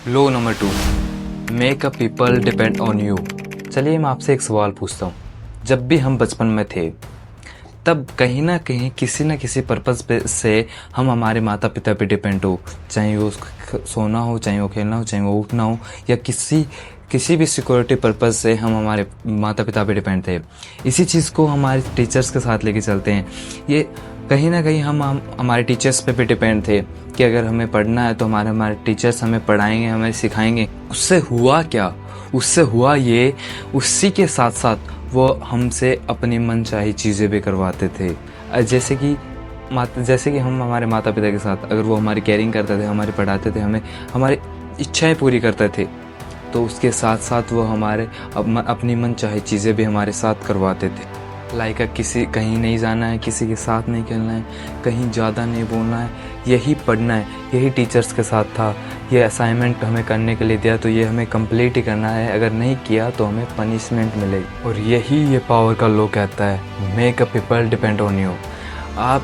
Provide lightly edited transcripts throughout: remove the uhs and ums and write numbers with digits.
Low number 2, make a people depend on you. चलिए मैं आपसे एक सवाल पूछता हूँ। जब भी हम बचपन में थे तब कहीं ना कहीं किसी न किसी पर्पज़ पे से हम हमारे माता पिता पे डिपेंड हो, चाहे वो सोना हो, चाहे वो खेलना हो, चाहे वो उठना हो, या किसी किसी भी सिक्योरिटी पर्पज़ से हम हमारे माता पिता पे डिपेंड थे। इसी चीज़ को हमारे टीचर्स के साथ लेके चलते हैं। ये कहीं ना कहीं हम हमारे टीचर्स पे भी डिपेंड थे कि अगर हमें पढ़ना है तो हमारे हमारे टीचर्स हमें पढ़ाएंगे, हमें सिखाएंगे। उससे हुआ क्या? उससे हुआ ये, उसी के साथ साथ वो हमसे अपनी मनचाही चीज़ें भी करवाते थे। जैसे कि हम हमारे माता पिता के साथ, अगर वो हमारी केयरिंग करते थे, हमारी पढ़ाते थे, हमें हमारी इच्छाएं पूरी करते थे, तो उसके साथ साथ वो हमारे अपनी मनचाही चीज़ें भी हमारे साथ करवाते थे। लाइक किसी कहीं नहीं जाना है, किसी के साथ नहीं खेलना है, कहीं ज़्यादा नहीं बोलना है, यही पढ़ना है। यही टीचर्स के साथ था। ये असाइनमेंट हमें करने के लिए दिया तो ये हमें कंप्लीट ही करना है, अगर नहीं किया तो हमें पनिशमेंट मिलेगी। और यही ये पावर का लॉ कहता है, make a people depend on you. आप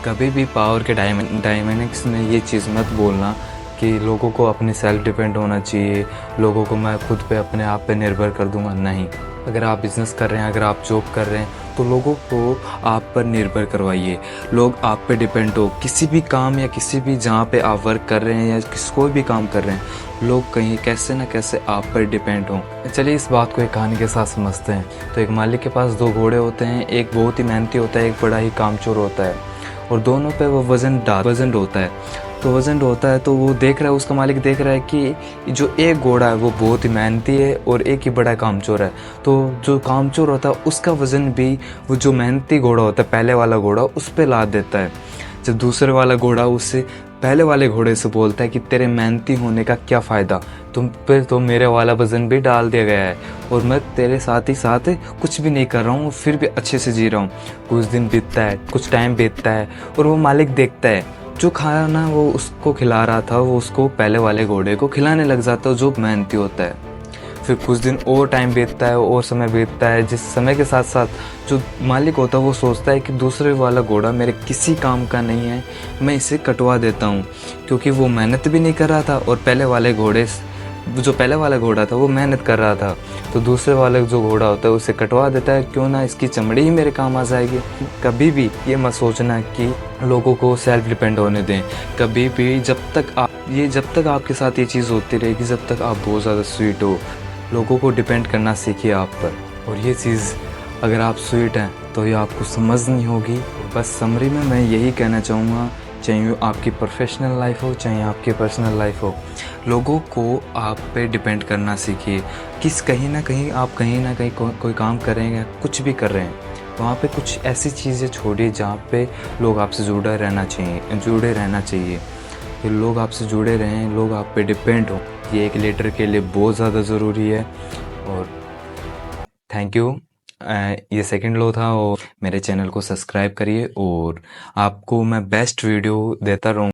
कभी भी पावर के डायमेनिक्स में ये चीज़ मत बोलना कि लोगों को अपने सेल्फ डिपेंड होना चाहिए, लोगों को मैं खुद पे अपने आप पे निर्भर कर दूंगा। नहीं, अगर आप बिज़नेस कर रहे हैं, अगर आप जॉब कर रहे हैं, तो लोगों को आप पर निर्भर करवाइए। लोग आप पे डिपेंड हो, किसी भी काम या किसी भी जहाँ पे आप वर्क कर रहे हैं या कोई भी काम कर रहे हैं, लोग कहीं कैसे ना कैसे आप पर डिपेंड हों। चलिए इस बात को एक कहानी के साथ समझते हैं। तो एक मालिक के पास 2 घोड़े होते हैं, एक बहुत ही मेहनती होता है, एक बड़ा ही कामचोर होता है, और दोनों पे वो वजन होता है। तो वजन होता है तो वो देख रहा है, उसका मालिक देख रहा है कि जो एक घोड़ा है वो बहुत ही मेहनती है और एक ही बड़ा कामचोर है। तो जो कामचोर होता है उसका वजन भी वो जो मेहनती घोड़ा होता है, पहले वाला घोड़ा, उस पर लाद देता है। जब दूसरे वाला घोड़ा उससे पहले वाले घोड़े से बोलता है कि तेरे मेहनती होने का क्या फ़ायदा, तुम पे तो मेरे वाला वज़न भी डाल दिया गया है और मैं तेरे साथ ही साथ कुछ भी नहीं कर रहा हूँ, फिर भी अच्छे से जी रहा हूँ। कुछ दिन बीतता है, कुछ टाइम बीतता है, और वो मालिक देखता है जो खाना वो उसको खिला रहा था वो उसको पहले वाले घोड़े को खिलाने लग जाता है, जो मेहनती होता है। फिर कुछ दिन और टाइम बीतता है और समय बीतता है, जिस समय के साथ साथ जो मालिक होता है वो सोचता है कि दूसरे वाला घोड़ा मेरे किसी काम का नहीं है, मैं इसे कटवा देता हूँ, क्योंकि वो मेहनत भी नहीं कर रहा था और जो पहले वाला घोड़ा था वो मेहनत कर रहा था। तो दूसरे वाले जो घोड़ा होता है उसे कटवा देता है, क्यों ना इसकी चमड़ी ही मेरे काम आ जाएगी। कभी भी ये मत सोचना कि लोगों को सेल्फ डिपेंड होने दें। कभी भी जब तक आपके साथ ये चीज़ होती रहेगी, जब तक आप बहुत ज़्यादा स्वीट हो, लोगों को डिपेंड करना सीखिए आप पर। और ये चीज़ अगर आप स्वीट हैं तो ये आपको समझ नहीं होगी। बस समरी में मैं यही कहना चाहूँगा, चाहे आपकी प्रोफेशनल लाइफ हो, चाहे आपकी पर्सनल लाइफ हो, लोगों को आप पे डिपेंड करना सीखिए। कहीं ना कहीं कोई काम कर रहे हैं, कुछ भी कर रहे हैं, वहाँ पे कुछ ऐसी चीज़ें छोड़िए जहाँ पे लोग आपसे जुड़े रहना चाहिए। कि लोग आपसे जुड़े रहें, लोग आप पे डिपेंड हो, ये एक लीडर के लिए बहुत ज़्यादा ज़रूरी है। और थैंक यू। ये सेकंड लो था, और मेरे चैनल को सब्सक्राइब करिए और आपको मैं बेस्ट वीडियो देता रहूँ।